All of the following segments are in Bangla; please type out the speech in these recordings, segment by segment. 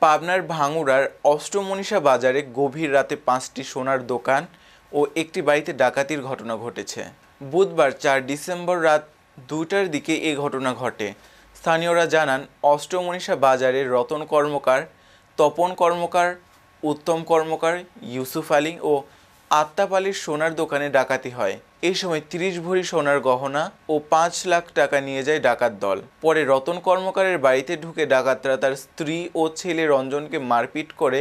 পাবনার ভাঙ্গুড়ার অষ্টমনীষা বাজারে গভীর রাতে 5টি সোনার দোকান ও একটি বাড়িতে ডাকাতির ঘটনা ঘটেছে। বুধবার 4 ডিসেম্বর রাত 2টার দিকে এই ঘটনা ঘটে। স্থানীয়রা জানান, অষ্টমনীষা বাজারের রতন কর্মকার, তপন কর্মকার, উত্তম কর্মকার, ইউসুফ আলী ও আত্তাপ আলীর সোনার দোকানে ডাকাতি হয়। এই সময় 30 ভরি সোনার গহনা ও 5 লাখ টাকা নিয়ে যায় ডাকাত দল। পরে রতন কর্মকারের বাড়িতে ঢুকে ডাকাতরা তার স্ত্রী ও ছেলে রঞ্জনকে মারপিট করে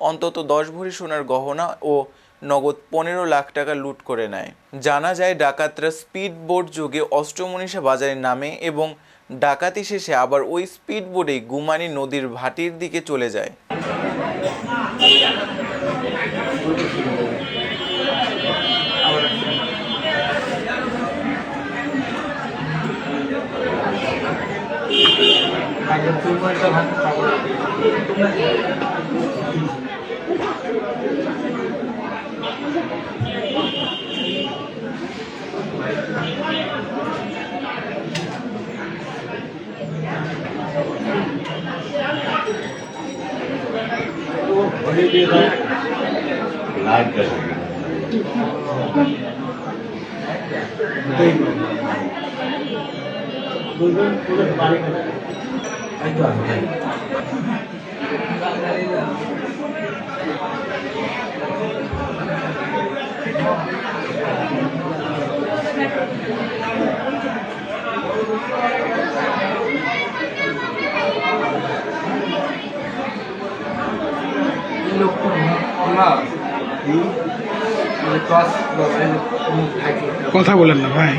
অন্তত 10 ভরি সোনার গহনা ও নগদ 15 লাখ টাকা লুট করে নেয়। জানা যায়, ডাকাতরা স্পিড বোট যোগে অষ্টমনীষা বাজারে নামে এবং ডাকাতি শেষে আবার ওই স্পিড বোটে গুমানী নদীর ভাটির দিকে চলে যায়। কথা বলেন না ভাই।